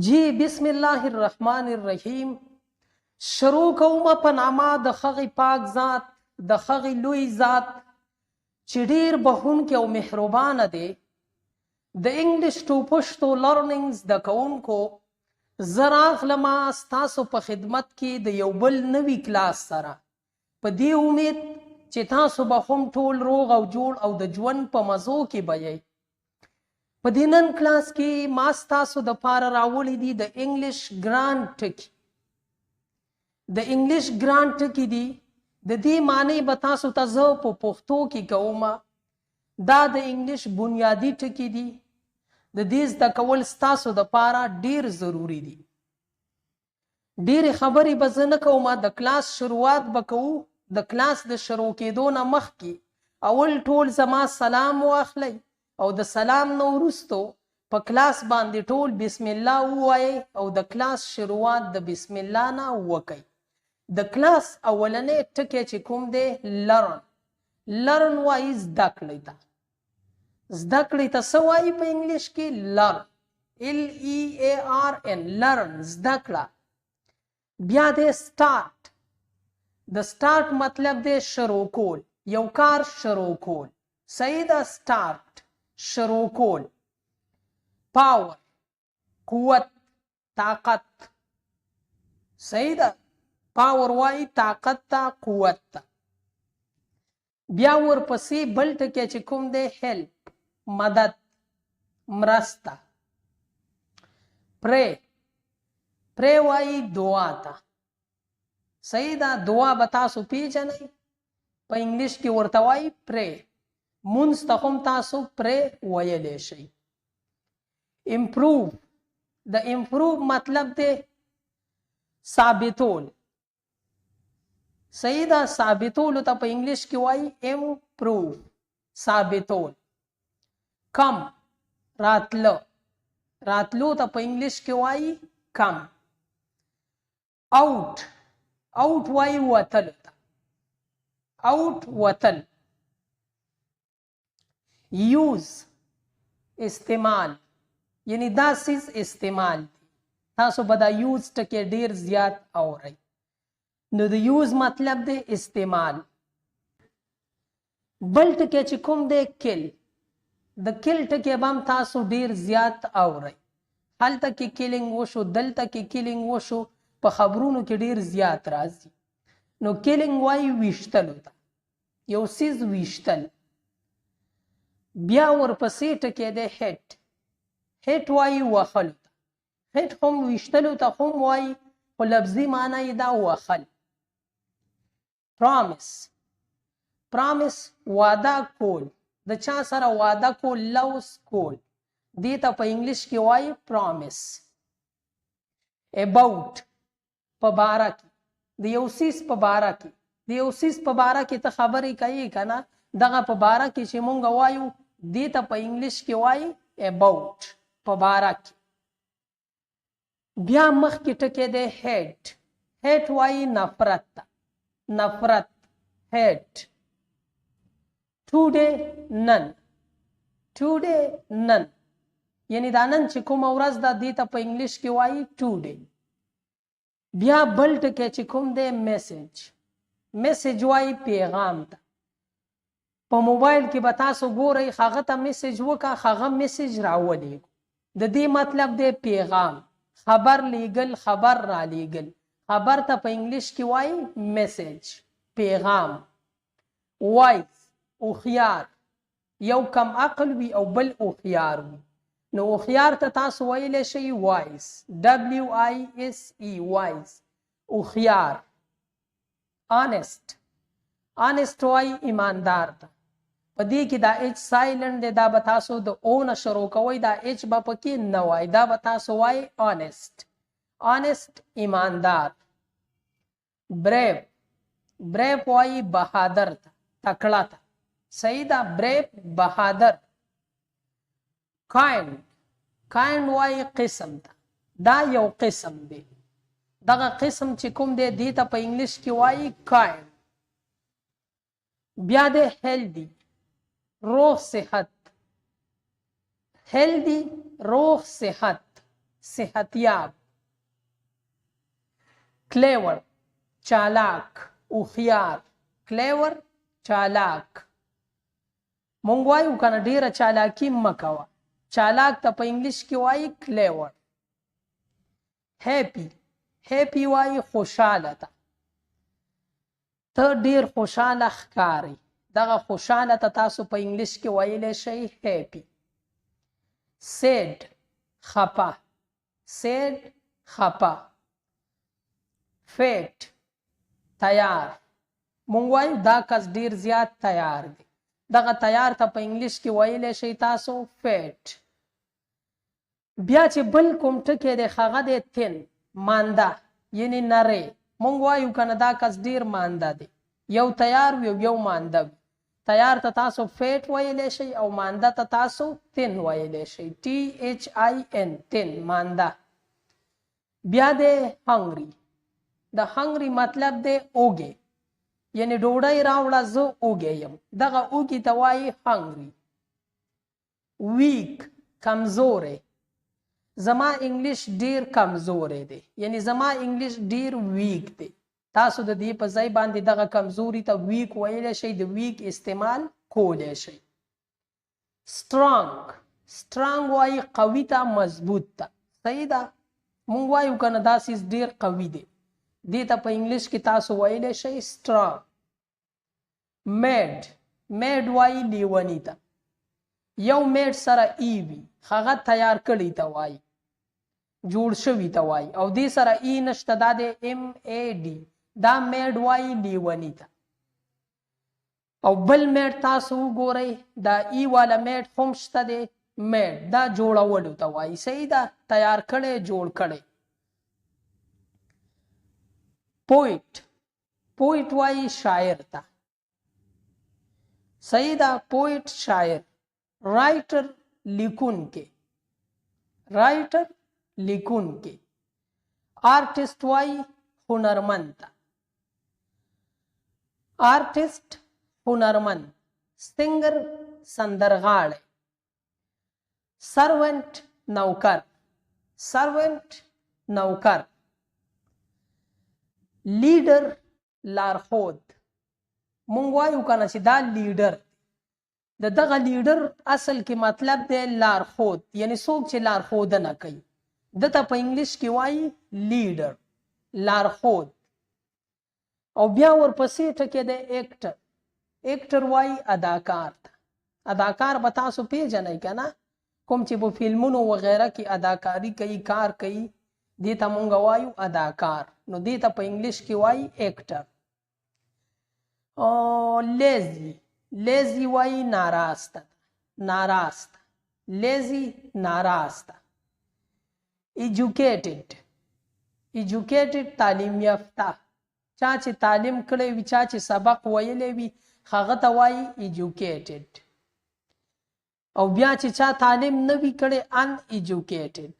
جی بسم الله الرحمن الرحیم. شروع کوم په نامه د هغې پاک ذات، د هغې لوی ذات چې ډیر بخښونکی او مهربانه دی. د انګلیش ټو پښتو لرننګ زده کوونکو، زه راغلمه ستاسو په خدمت کې د یو بل نوي کلاس سره، په دې امید چې تاسو به هم ټول روغ او جوړ او د ژوند په مزو کې به یئ. په دې نن کلاس کې ما ستاسو دپاره راوړي دي د انګلیش ګران ټکي. د انګلیش ګران ټکي دي، د دې معنی به تاسو ته زه په پښتو کې کومه. دا د انګلیش بنیادي ټکي دي، د دې زده کول ستاسو دپاره ډیر ضروري دي. ډیرې خبرې به زه نه کومه، د کلاس شروعات به کوو. د کلاس د شروع کېدو نه مخکې اول ټول زما سلام واخلئ او د سلام نه وروستو په کلاس باندې ټول بسم الله ووایئ او د کلاس شروعات د بسم الله نه وکئ. د کلاس اولنی ټکی چې کوم دی لرن. لرن وایي زده کړئ ته. زده کړئ ته څه وایي په انګلیش کې؟ لرن. LEARN لرن، زده کړه. بیا دی سټارټ. د سټارټ مطلب دی شروع کول، یو کار شروع کول. صحیح ده؟ سټارټ شروع کول. پاور قوت، طاقت. صحیح ده؟ پاور وایي طاقت ته، قوت ته. بیا ورپسې بل ټکی چې کوم دی هیلپ، مدد، مرسته. پری، پری وایي دعا ته. صحیح ده؟ دعا به تاسو پیژنئ، په انګلیش کې ورته وایي پری. مونځ ته هم تاسو پری ویلی شئ. امپروو، د امپروو مطلب دی ثابتول. صحیح ده؟ ثابتولو ته په انګلیش کې وایي امپروو، ثابتول. کم، راتله. راتلو ته په انګلیش کې وایي کم. آوټ، آوټ وایي وتلو ته. آوټ، وتل. یوز، استعمال، یعنی دا سیز استعمال دی. تاسو به دا یوز ټکی ډیر زیات اورئ. نو د یوز مطلب دی استعمال. بل ټکی چې کوم دی کل. د کل ټکی به هم تاسو ډیر زیات اورئ. هلته کې کلینګ وشو، دلته کې کلینګ وشو، په خبرونو کې ډیر زیات راځي. نو کلینګ وایي ویشتلو ته، یو سیز ویشتل. بیا ورپسې ټکی دی هیټ. هیټ وایي وهلو ته. هیټ هم ویشتلو ته هم وایي، خو لفظي معنی یې دا وهل. پرامیس، پرامیس وعده کول، د چا سره وعده کول، لوز کول، دې ته په انګلیش کې وایي پرامیس. اباوټ، په باره کې، د یو څیز په باره کې. د یو څیز په باره کې ته خبرې کوي که نه، دغه په باره کې چې مونږ وایو دې ته په انګلیش کې وایي اباوټ، په باره کې. بیا مخکې ټکی دی هیټ. هیټ وایي نفرت ته. نفرت، هیټ. ټوډے، نن. ټوډے، نن، یعنی دا نن چې کومه ورځ ده دې ته په انګلیش کې وایي ټوډے. بیا بل ټکی چې کوم دی میسج. میسج وایي پیغام ته. په موبایل کې به تاسو ګورئ هغه ته میسج وکړه، هغه میسج راولېږو. د دې مطلب دی پیغام، خبر لیږل، خبر رالیږل. خبر ته په انګلیش کې وایي میسج، پیغام. وایز، هوښیار. یو کم عقل وي او بل هوښیار وي، نو هوښیار ته تاسو ویلی شئ وایز، WISE، وایز، هوښیار. آنیسټ، آنیسټ وایي ایماندار ته. په دې کې دا ایچ سایلنټ دی، دا به تاسو د او نه شروع کوئ، دا ایچ به پکې نه وایي، دا به تاسو وایي آنیسټ. آنیسټ، ایماندار. بریو، بریو وایي بهادر ته، تکړه ته. صحیح ده؟ بریو، بهادر. کائنډ، کائنډ وایي قسم ته. دا یو قسم دی، دغه قسم چې کوم دی دې ته په انګلیش کې وایي کائنډ. بیا دی هیلدي، روغ صحت. هیلدي، روغ صحت. صحتیاب. کلیور چالاک هوښیار. کلیور چالاک. مونږ وایو کنه ډیره چالاکي مه کوه. چالاک ته په انګلیش کې وایي کلیور. هیپی. هیپی وایي خوشحاله ته. ته ډیر خوشحاله ښکاري. دغه خوشحاله ته تاسو په انګلیش کې ویلی شئ هیپی. سیډ خپه. سیډ خپه. فیټ تیار. مونږ وایو دا کس ډیر زیات تیار دی. دغه تیار ته په انګلیش کې ویلی شئ تاسو فیټ. بیا چې بل کوم ټکی دی هغه دی تین مانده یعنی نری. مونږ وایو کنه دا کس ډیر مانده دی. یو تیار وي یو مانده وي. تیار ته تاسو فیټ ویلی شئ او مانده ته تاسو تین ویلی شئ. THIN تین مانده. بیا دی هنګري. د هنګري مطلب دی اوږی یعنی ډوډۍ راوړه زه اوږی یم. دغه اوږي ته وایي هنګري. ویک کمزوری. زما انګلیش ډیر کمزوری دی یعنی زما انګلیش ډیر ویک دی. تاسو د دې په ځای باندې دغه کمزوري ته ویک ویلی شئ. د ویک استعمال کولی شئ. سټرانګ. سټرانګ وایي قوي ته مضبوط ته. صحیح ده. مونږ وایو کنه دا سیز ډیر قوي دی. دې ته په انګلیش کې تاسو ویلی شئ سټرانګ. میډ. میډ وایي لیوني ته. یو میډ سره ای وي هغه تیار کړي ته وایي. جوړ شوي ته وایي او دې سره ای نشته دا دی MAD. دا میډ وایي لیوني ته. او بل میډ تاسو وګورئ دا ای والا میډ هم شته دی. میډ دا جوړولو ته وایي. صحیح ده. تیار کړی جوړ کړی. پویټ. پویټ وایي شاعر ته. صحیح ده. پویټ شاعر. رائټر لیکونکی. رائټر لیکونکی. آرټسټ وایي هنرمند ته. آرټسټ هنرمند. سنگر سندرغاړی. سرونټ نوکر. سرونټ نوکر. لیډر لارښود. مونږ وایو کنه چې دا لیډر. د دغه لیډر اصل کې مطلب دی لارښود یعنی څوک چې لارښودنه کوي. دته په انګلیش کې وایي لیډر لارښود. او بیا ورپسې ټکی دی ایکټر. ایکټر وایي اداکار ته. اداکار به تاسو پیژنئ که نه. کوم چې په فلمونو وغیره کې اداکاري کوي کار کوي دې ته مونږ وایو اداکار. نو دې ته په انګلیش کې وایي ایکټر. لیزی. لیزی وایي ناراسته. ناراسته. لیزی ناراسته. ایجوکیټډ. ایجوکیټډ تعلیم یافته. چا چې تعلیم کړی وي چا چې سبق ویلی وي هغه ته وایي ایجوکیټډ. او بیا چې چا تعلیم نه وي کړی ان ایجوکیټډ.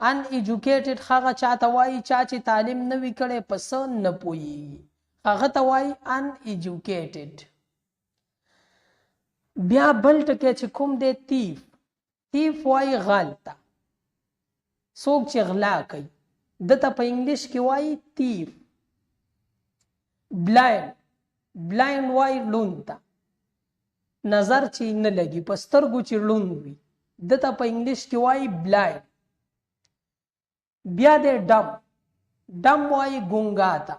ان ایجوکیټډ هغه چا ته وایي چا چې تعلیم نه وي کړی په څه نه پوهیږي هغه ته وایي ان ایجوکیټډ. بیا بل ټکی چې کوم دی تیف. تیف وایي غل ته. څوک چې غلا کوي دته په انګلیش کې وایي تیف. بلایند. بلایند وایي ړوند ته. نظر چې نه لګي په سترګو چې ړوند وي دته په انګلیش کې وایي بلایند. بیا دی ډم. ډم وایي ګونګا ته.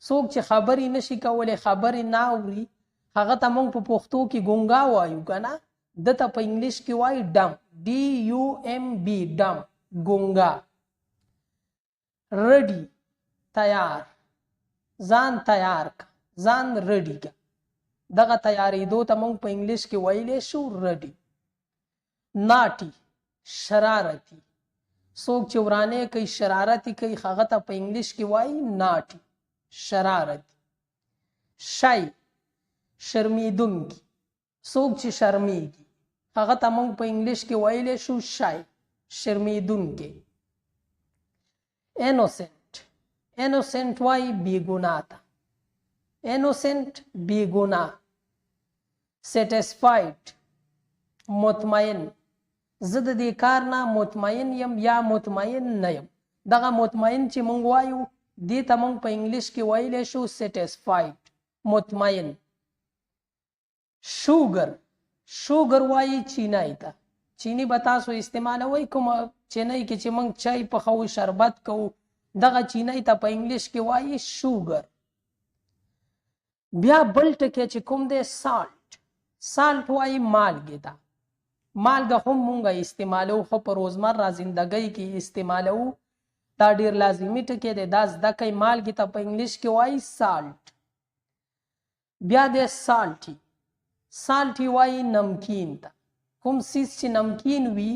څوک چې خبرې نشي کولی خبرې نه اوري هغه ته موږ په پښتو کې ګونګا وایو که نه. دته په انګلیش کې وایي ډم. DUMB ډم ګونګا. رډي تیار. ځان تیار که. ځان رډي که. دغه تیارېدو ته موږ په انګلیش کې ویلی شو رډي. ناټي شرارتي. څوک چې ورانې کوي شرارتي کوي هغه ته په انګلیش کې وایي ناټي شرارتي. شی شرمیدونکي. څوک چې شرمیږي هغه ته موږ په انګلیش کې ویلی شو شی شرمیدونکي. انوسنټ. انوسنټ وایي بېګناه ته. انوسنټ بېګناه. سیټسفاید مطمئن. زه د دې کار نه مطمئن یم یا مطمئن نه یم. دغه مطمئن چې مونږ وایو دې ته مونږ په انګلیش کې ویلی شو سیټسفاید، مطمئن. شوګر وایي چینی ته. چینی به تاسو استعمالوئ کومه چینی کې چې مونږ چای پخوو، شربت کوو، دغه چینی ته په انګلیش کې وایي شوګر. بیا بل ټکی چې کوم دی سالټ وایي مالګې ته. مالګه هم مونږ استعمالو، خو په روزمره زندګۍ کې استعمالو. دا ډیر لازمي ټکی دی، دا زده کئ. مالګې ته په انګلیش کې وایي سالټ. بیا دی سالټي وایي نمکین ته. کوم څیز چې نمکین وي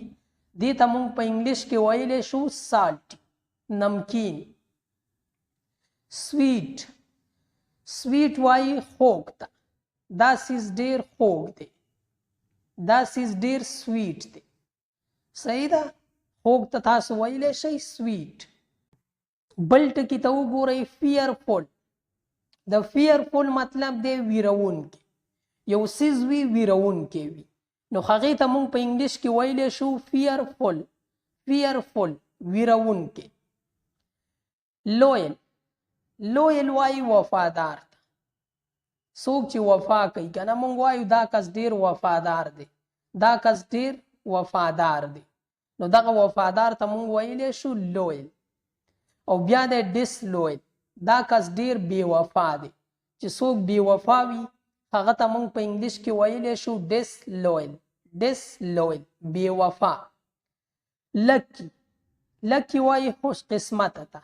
دې ته مونږ په انګلیش کې ویلی شو سالټي، نمکین. سویټ وایي خوږ ته. دا څیز ډیر خوږ دی، دا څیز ډیر سویټ دی. صحیح ده؟ خوږ ته تاسو ویلی شئ سویټ. بل ټکي ته وګورئ فیرفول. د فیرفول مطلب دی ویرونکی. یو څیز وي ویرونکی وي، نو هغې ته مونږ په انګلیش کې ویلی شو فیرفول، ویرونکی. لویل وایي وفادار ته. څوک چې وفا کوي که نه، مونږ وایو دا کس ډیر وفادار دی، دا کس ډیر وفادار دی. نو دغه وفادار ته مونږ ویلی شو لویل. او بیا دی ډسلویل. دا کس ډیر بې وفا دی. چې څوک بې وفا وي هغه ته مونږ په انګلیش کې ویلی شو ډسلویل، بې وفا. لکی وایي خوش قسمته ته.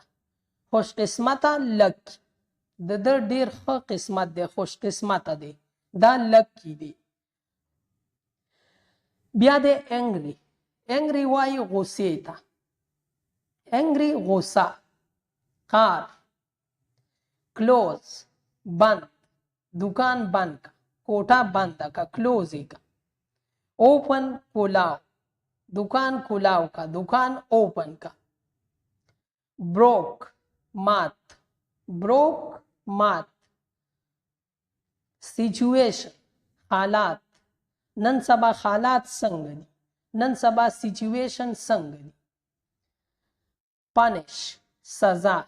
خوش قسمته لکی، د ده ډیر ښه قسمت دی، خوش قسمته دی، دا لکی دی. بیا دی انګري وایي غصې ته. انګري غصه. کار. کلوز بند، دکان بند کا، کوټه بنده کا، کلوز کا. اوپن کلاو، دکان کلاو کا، دکان اوپن کا. بروک مات. سیچویشن حالات. نن سبا حالات څنګه دي، نن سبا سیچویشن څنګه دي. پنش سزا.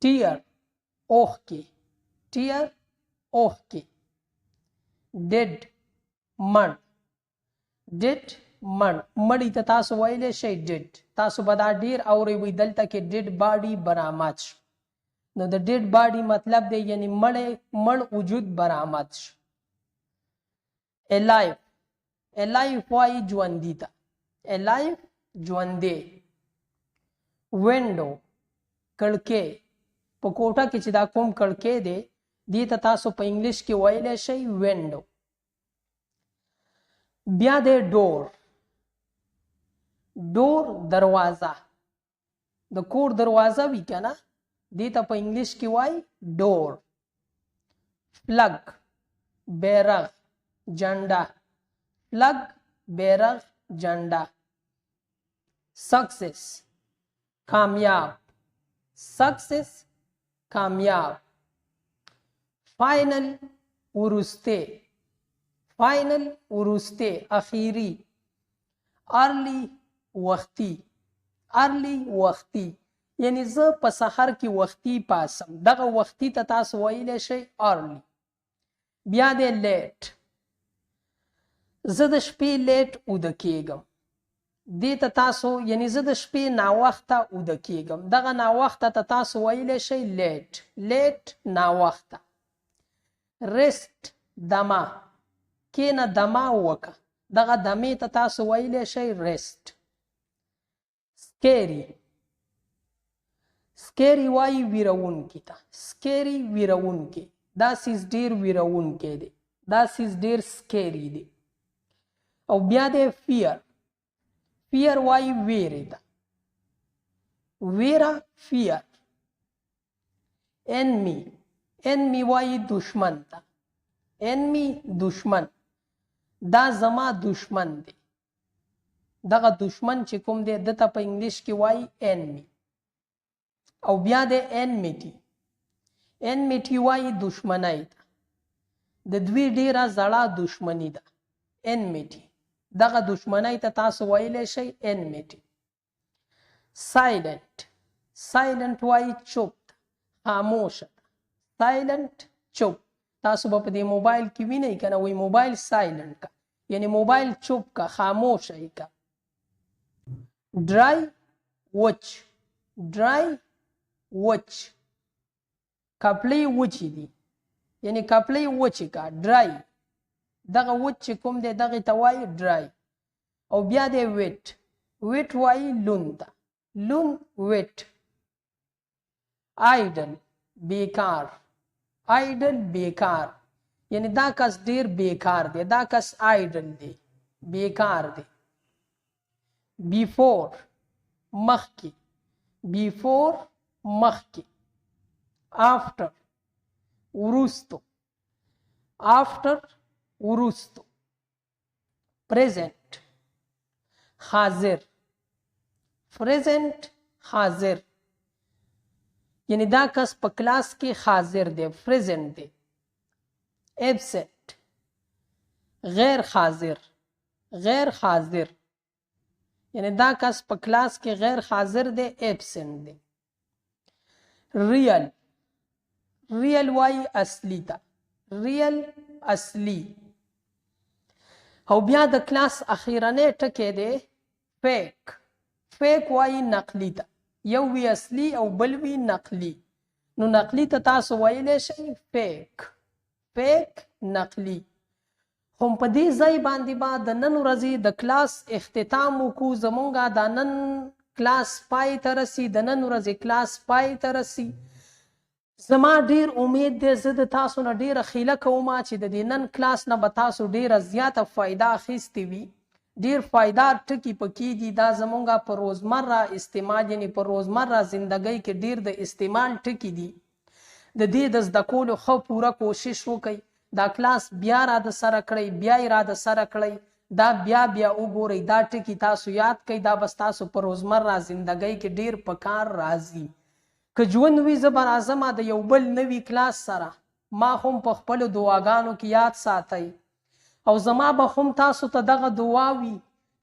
ټیر اوښکې. ډیډ مړی ته تاسو ویلی شئ ډیډ. تاسو به دا ډیر اورئ، دلته کې ډیډ باډي برآمد شو. نو د ډیډ باډي مطلب دی یعنی مړ وجود برآمد شو. الایف وایي ژوندي ته. الایف ژوندی. وینډو کړکۍ. په کوټه کې چې دا کوم کړکۍ دی دې ته تاسو په انګلیش کې ویلی شئ وینډو. بیا دی ډور دروازه. د کور دروازه وي که نه، دې ته په انګلیش کې وایي ډور. فلګ بیرغ جنډه. سکسس کامیاب. فائنل ورسته اخیری. ارلی وختي یعنی زه په سحر کې وختي پاسم، دغه وختي ته تاسو ویلی شئ ارلی. بیا دی لیټ. زه د شپې لیټ اوده کیږم. دې ته تاسو یعنی زه د شپې ناوخته اوده کیږم، دغه ناوخته ته تاسو ویلی شئ لیټ ناوخته. ریسټ دمه. کینه دمه وکه، دغه دمې ته تاسو ویلی شئ ریسټ. سکیری وایي ویرونکي ته. ویرونکي. دا څیز ډیر ویرونکی دی، دا څیز ډیر سکیری دی. او بیا دی فیر وایي ویرې ته. ویره فیر. انمی وایي دشمن ته. دشمن. دا زما دشمن دی، دغه دشمن چې کوم دی دته په انګلیش کې وایي انمی. او بیا دی انمیټي وایي دشمنی ته. د دوی ډیره زړه دشمنی ده enmity. دغه دشمنی ته تاسو ویلی شئ enmity. silent. silent وایي چوپ ده، خاموشه ده. silent چوپ. تاسو به په دې موبایل کې وینئ که نه وایي موبایل سایلنټ کا، یعنی موبایل چوپ کا، خاموشه یې کا. dry وچ. dry وچ. کپړې وچې دي، یعنی کپړې وچې کا. dry دغه وچ چې کوم دی دغې ته وایي dry. او بیا دی wet. wet وایي لوند ته. لوند wet. idle بیکار. idle بیکار، یعنی دا کس ډیر بیکار دی، دا کس idle دی، بیکار دی. before مخکې. before مخکې. after وروستو. after وروستو. present حاضر. present حاضر، یعنی دا کس په کلاس کې حاضر دی، present دی. absent غیر حاضر. غیر حاضر، یعنی دا کس په کلاس کې غیر حاضر دی، absent دی. real. real وایي اصلي ته. real اصلي. او بیا د کلاس اخیرنی ټکی دی fake. fake وایي نقلي ته. یو وی اصلي او بل وی نقلي، نو نقلي ته تاسو ویلی شئ fake. fake نقلي. خو په دې ځای باندې به د نن ورځې د کلاس اختتام وکړو. زمونږ د نن کلاس پای ته رسي، د نن ورځې کلاس پای ته رسي. زما ډیر امید دی زه د تاسو نه ډیره خیله کوم چې د دې نن کلاس نه به تاسو ډیره زیاته فایده اخیستې وي. ډیر فایدار ټکي پکې دي. دا زمونږ په روزمره استعمال، یعنی په روزمره زندګۍ کې ډیر د استعمال ټکي دي. د دې د زده کولو ښه پوره کوشش وکړئ. دا کلاس بیا را د سره کړئ، بیا یې را د سره کړئ، دا بیا وګورئ، دا ټکي تاسو یاد کړئ. دا بس تاسو په روزمره زندګۍ کې ډیر په کار راځي. که ژوند وي زه به راځم د یو بل نوي کلاس سره. ما هم په خپلو دعاګانو کې یاد ساتئ، او زما به هم تاسو ته دغه دعا وي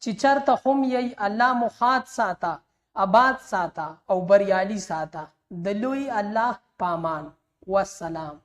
چې چرته هم یی الله مو ښاد ساته، آباد ساته او بریالي ساته. د لوی الله پامان. والسلام.